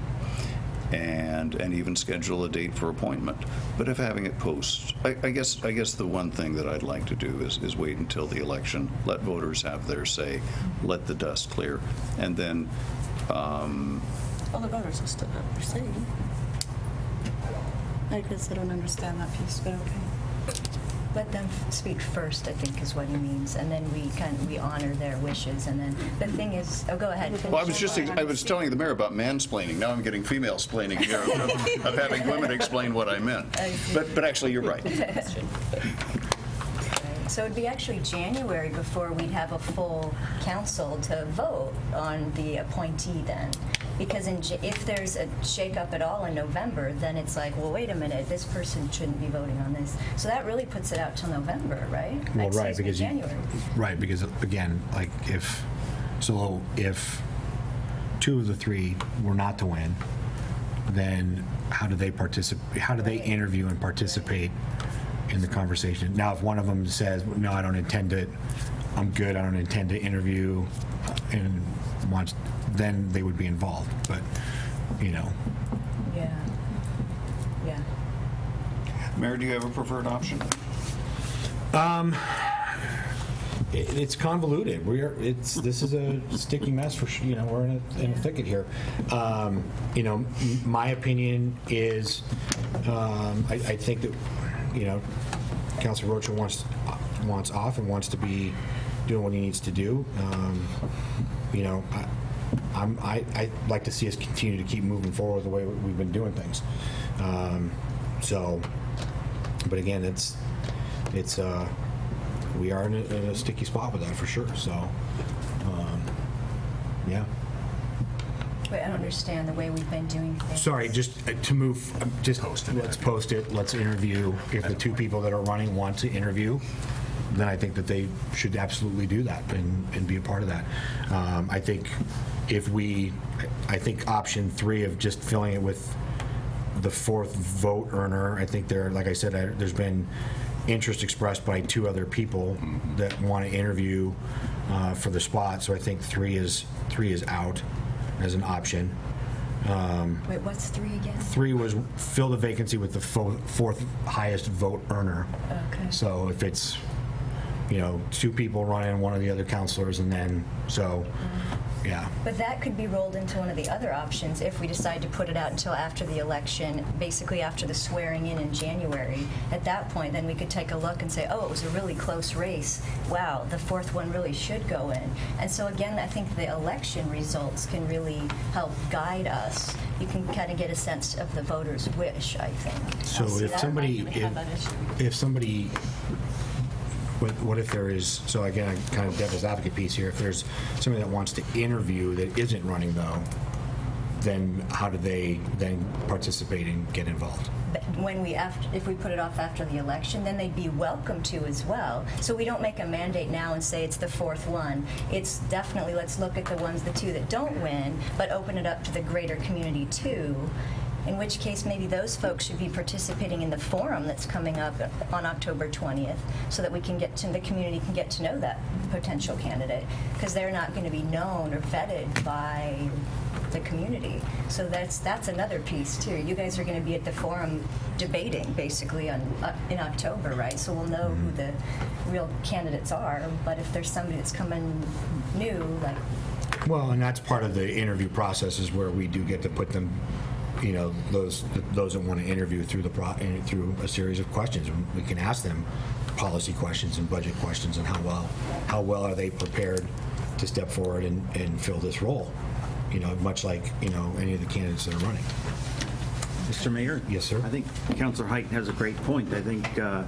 and even schedule a date for appointment. But if having it post, I guess the one thing that I'd like to do is wait until the election, let voters have their say, let the dust clear, and then Well, the voters will still have their say. I guess I don't understand that piece, but okay. Let them speak first, I think, is what he means, and then we honor their wishes. And then the thing is, go ahead. Well, I was telling the mayor about mansplaining. Now I'm getting female splaining here of having women explain what I meant. But actually, you're right. So it'd be actually January before we'd have a full council to vote on the appointee then. Because if there's a shakeup at all in November, then it's like, well, wait a minute, this person shouldn't be voting on this. So that really puts it out till November, right? Well, right, Excuse me, because January. Right, because again, like if 2 of the 3 were not to win, then how do they participate? How do they interview and participate in the conversation? Now, if one of them says, "No, I don't intend to. I'm good. I don't intend to interview," and wants, then they would be involved. But Yeah. Mayor, do you have a preferred option? It's convoluted. This is a sticky mess for we're in a thicket here. My opinion is, I think that Councilor Rocha wants off and wants to be doing what he needs to do. I'd like to see us continue to keep moving forward the way we've been doing things. But again, we are in a sticky spot with that for sure. So, yeah. Wait, I don't understand the way we've been doing things. Sorry, just to move, let's post it, let's interview. If the 2 people that are running want to interview, then I think that they should absolutely do that and be a part of that. I think option 3 of just filling it with the 4th vote earner, I think like I said, there's been interest expressed by 2 other people that want to interview for the spot. So I think 3 is out as an option. Wait, what's 3 again? 3 was fill the vacancy with the 4th highest vote earner. Okay. So if it's 2 people running, one of the other counselors, and then Yeah. But that could be rolled into one of the other options if we decide to put it out until after the election, basically after the swearing in January. At that point, then we could take a look and say, oh, it was a really close race. Wow, the fourth one really should go in. And so again, I think the election results can really help guide us. You can kind of get a sense of the voters' wish, I think. So if somebody, what if there is, so again, kind of devil's advocate piece here, if there's somebody that wants to interview that isn't running though, then how do they then participate and get involved? When if we put it off after the election, then they'd be welcome to as well. So we don't make a mandate now and say it's the fourth one. It's definitely, let's look at the two that don't win, but open it up to the greater community too. In which case, maybe those folks should be participating in the forum that's coming up on October 20th, so that we can the community can get to know that potential candidate, because they're not going to be known or vetted by the community. So that's another piece too. You guys are going to be at the forum debating basically in October, right? So we'll know who the real candidates are. But if there's somebody that's coming new, like, Well, and that's part of the interview process, is where we do get to put them, you know, those that want to interview through through a series of questions. We can ask them policy questions and budget questions, and how well are they prepared to step forward and fill this role. You know, much like, you know, any of the candidates that are running. Mr. Mayor? Yes, sir. I think Councilor Height has a great point. I think, I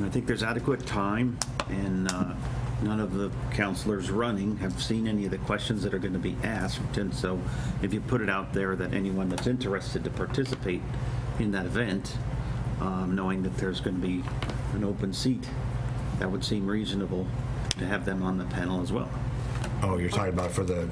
think there's adequate time, and none of the councilors running have seen any of the questions that are going to be asked. And so if you put it out there that anyone that's interested to participate in that event, knowing that there's going to be an open seat, that would seem reasonable to have them on the panel as well. Oh, you're talking about for the...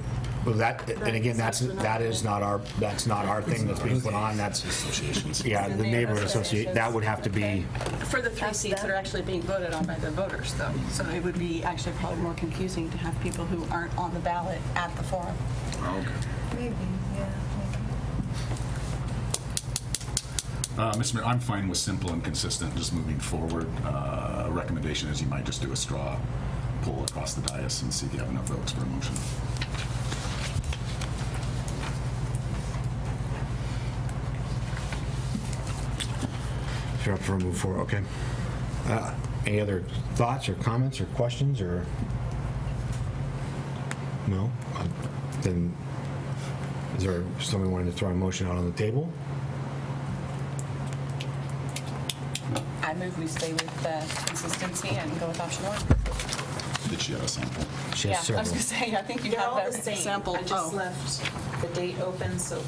Well, that, and again, that is not our thing that's being put on. That's associations. Yeah, the neighborhood association. That would have to be For the 3 seats that are actually being voted on by the voters, though. So it would be actually probably more confusing to have people who aren't on the ballot at the forum. Okay. maybe, yeah, maybe. Mr. Mayor, I'm fine with simple and consistent, just moving forward. A recommendation is you might just do a straw poll across the dais and see if you have enough votes for a motion. If you're up for a move forward, okay. Any other thoughts or comments or questions or? No? Then is there somebody wanting to throw a motion out on the table? I move we stay with consistency and go with option 1. Did she have a sample? She Yeah, has I was several. going to say, I think you They're have all that the same. sample. I just left the date open so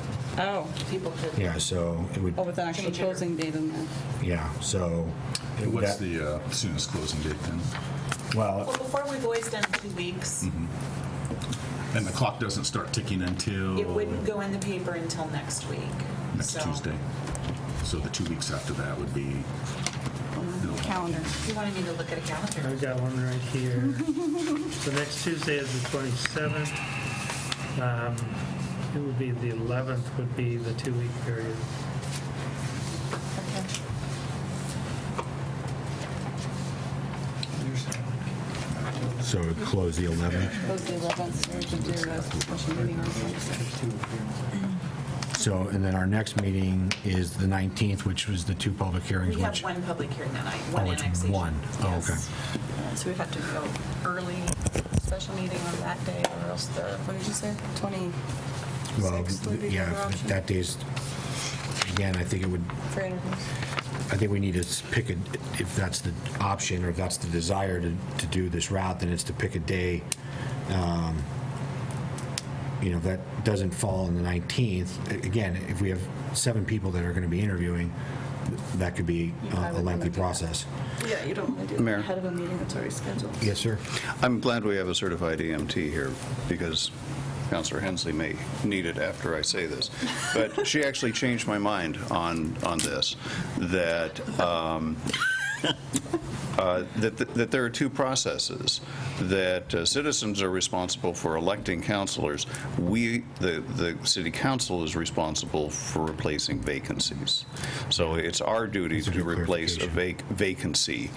people could. Yeah, so it would, Oh, with an actual closing date in there. yeah, so. What's that- the soonest closing date then? Well, Well, before we've always done 2 weeks. And the clock doesn't start ticking until It wouldn't go in the paper until next week. next So, Tuesday. So the 2 weeks after that would be. Calendar. You wanted me to look at a calendar? I've got one right here. The next Tuesday is the 27th. It would be the 11th would be the 2-week period. so it would close the 11th. Close the 11th, or to do a special meeting on the 26th. So, and then our next meeting is the 19th, which was the 2 public hearings, We have which. 1 public hearing that night, 1 Oh, it's annexation. 1. Oh, okay. Yes. So we'd have to go early, special meeting on that day, or else what did you say? 26th Well, would be the yeah, other option that day's, again, I think it would, for interviews. I think we need to pick a, if that's the option or if that's the desire to do this route, then it's to pick a day. You know, if that doesn't fall on the 19th, again, if we have 7 people that are going to be interviewing, that could be a lengthy process. Yeah, you don't want to do Mayor. it ahead of a meeting that's already scheduled. Yes, sir. I'm glad we have a certified EMT here, because Councilor Hensley may need it after I say this. But she actually changed my mind on this, that that there are 2 processes, that citizens are responsible for electing councilors. We, the city council, is responsible for replacing vacancies. So it's our duty That's a to good replace a clarification. vacancy.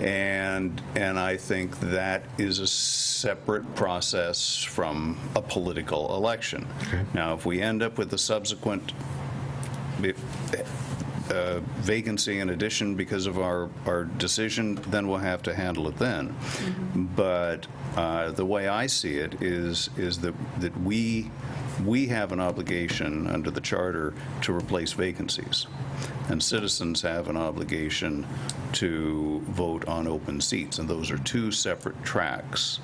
And I think that is a separate process from a political election. Now, if we end up with a subsequent vacancy in addition because of our decision, then we'll have to handle it then. But the way I see it is that we have an obligation under the charter to replace vacancies, and citizens have an obligation to vote on open seats, and those are two separate tracks.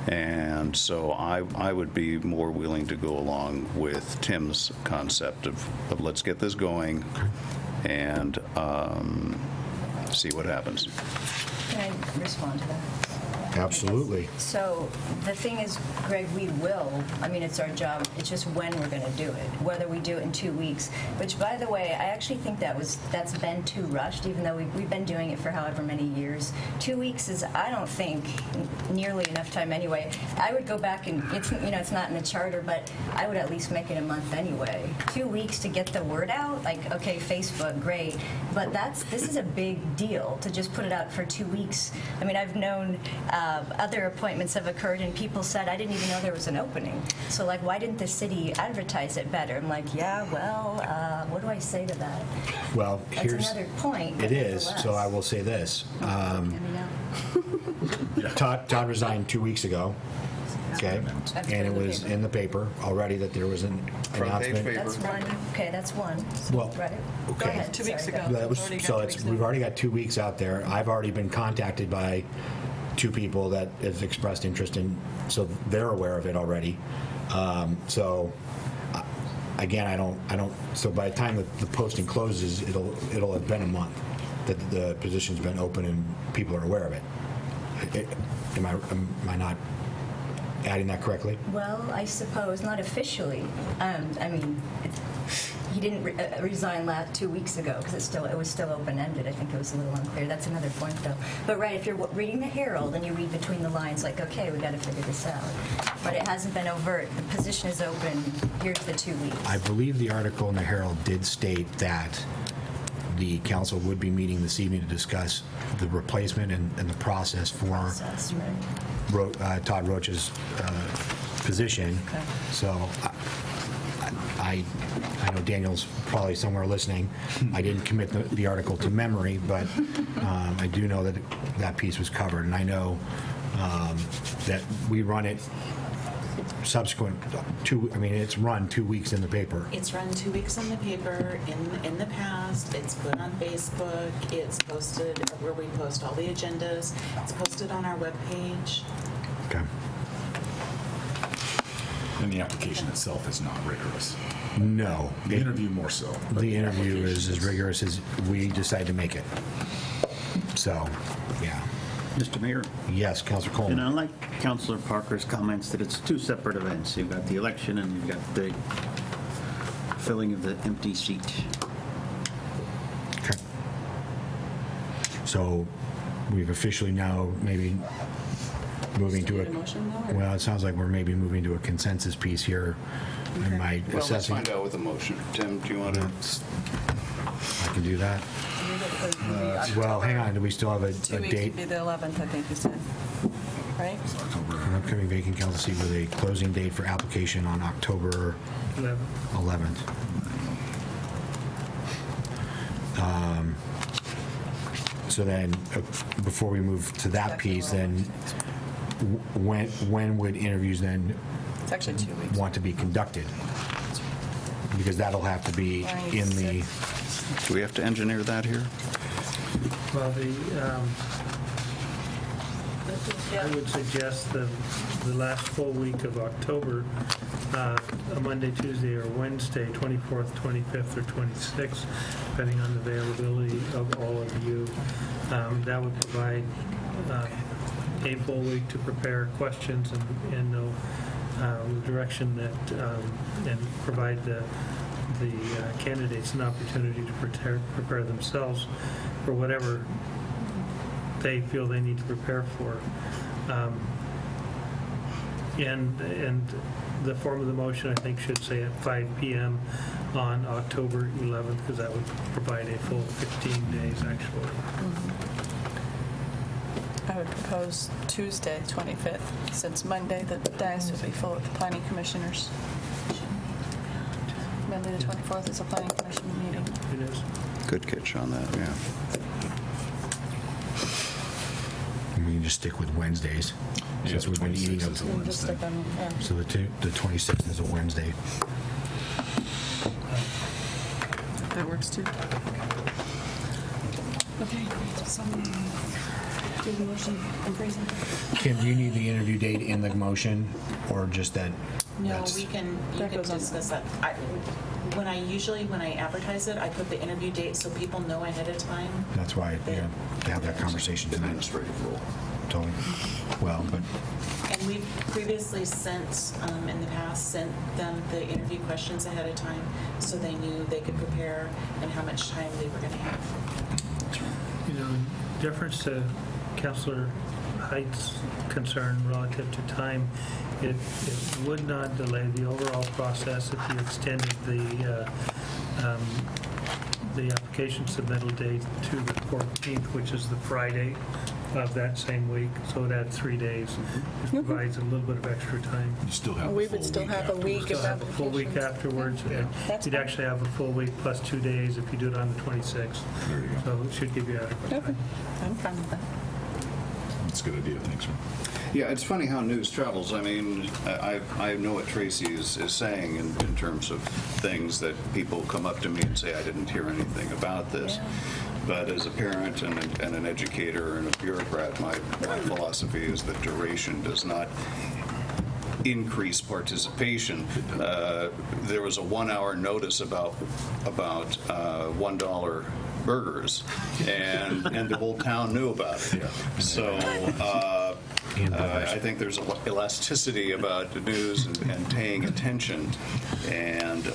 And so I would be more willing to go along with Tim's concept of let's get this going and see what happens. Can I respond to that? Absolutely. So the thing is, Greg, we will. I mean, it's our job. It's just when we're going to do it, whether we do it in 2 weeks. Which, by the way, I actually think that's been too rushed, even though we've been doing it for however many years. 2 weeks is, I don't think, nearly enough time anyway. I would go back and it's not in the charter, but I would at least make it a month anyway. 2 weeks to get the word out, like, okay, Facebook, great, but this is a big deal to just put it out for 2 weeks. I mean, I've known. Other appointments have occurred, and people said, I didn't even know there was an opening. So, like, why didn't the city advertise it better? I'm like, yeah, well, what do I say to that? Well, That's another point. It is, so I will say this. Todd resigned 2 weeks ago, okay? And it was in the paper already that there was an announcement. That's one. Okay, that's one. Well, right. okay. Go ahead. 2 weeks ago. We've already got 2 weeks out there. I've already been contacted by 2 people that have expressed interest in, so they're aware of it already. Again, I don't. So by the time the posting closes, it'll have been a month that the position's been open and people are aware of it. Am I not adding that correctly? Well, I suppose not officially. I mean, he didn't resign 2 weeks ago because it was still open-ended. I think it was a little unclear. That's another point, though. But right, if you're reading the Herald and you read between the lines, like, okay, we got to figure this out. But it hasn't been overt. The position is open. Here's the 2 weeks. I believe the article in the Herald did state that the council would be meeting this evening to discuss the replacement and the process for Todd Roach's position. Okay. So I know Daniel's probably somewhere listening. I didn't commit the article to memory, but I do know that piece was covered, and I know that we run it subsequent to, I mean, it's run 2 weeks in the paper. It's run 2 weeks in the paper in the past. It's put on Facebook. It's posted where we post all the agendas. It's posted on our webpage. Okay. And the application itself is not rigorous. No. The interview more so. The interview is as rigorous as we decide to make it. So, yeah. Mr. Mayor? Yes, Councilor Coleman. And I like Councilor Parker's comments that it's 2 separate events. You've got the election and you've got the filling of the empty seat. Okay. So we've officially now maybe moving to Need a motion, though, or- well, it sounds like we're maybe moving to a consensus piece here. Am I Well, let's assessing? find out with a motion. Tim, do you want to? I can do that. Well, hang on. Do we still have a 2 weeks date? would be the 11th, I think you said. Right? An upcoming vacant council seat with a closing date for application on October 11th. So then, before we move to that piece, then when would interviews then It's actually 2 weeks. want to be conducted? Because that'll have to be in the, Do we have to engineer that here? Well, I would suggest the last full week of October, a Monday, Tuesday, or Wednesday, 24th, 25th, or 26th, depending on the availability of all of you. That would provide a full week to prepare questions and know the direction that, and provide the candidates an opportunity to prepare themselves for whatever they feel they need to prepare for. And the form of the motion, I think, should say at 5 p.m. on October 11th, because that would provide a full 15 days, actually. I would propose Tuesday, 25th, since Monday, the dais would be full with the planning commissioners. Monday, the 24th is a planning commission meeting. It is. Good catch on that, yeah. We can just stick with Wednesdays, since we've been eating them. And just stick on, yeah. So the 26th is a Wednesday. That works too. Okay, so do the motion and freezing. Kim, do you need the interview date in the motion, or just that? No, that's- you can That goes on. discuss that. When I advertise it, I put the interview date so people know ahead of time. That's why, yeah, to have that conversation tonight. Administrative rule. Totally. Well, but And we've previously in the past, sent them the interview questions ahead of time so they knew they could prepare and how much time they were going to have. You know, in deference to Councillor Height's concern relative to time, it would not delay the overall process if you extended the application submittal date to the 14th, which is the Friday of that same week, so it adds 3 days. It provides a little bit of extra time. You still have We would still have a week Still of have a full week applications. afterwards. and That's You'd fine. actually have a full week plus 2 days if you do it on the 26th. There you go. So it should give you adequate Okay, time. I'm fine with that. That's a good idea. Thanks, man. Yeah, it's funny how news travels. I mean, I know what Tracy is saying in terms of things that people come up to me and say, I didn't hear anything about this. Yeah. But as a parent and an educator and a bureaucrat, my philosophy is that duration does not increase participation. There was a 1-hour notice about $1 burgers, and the whole town knew about it. So I think there's elasticity about the news and paying attention. And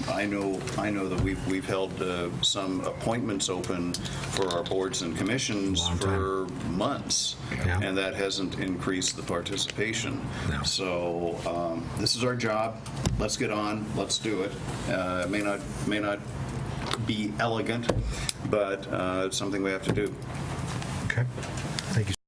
I know that we've held some appointments open for our boards and commissions Long for months, Yeah. and that hasn't increased the participation. No. So this is our job. Let's get on. Let's do it. It may not be elegant, but it's something we have to do. okay. Thank you.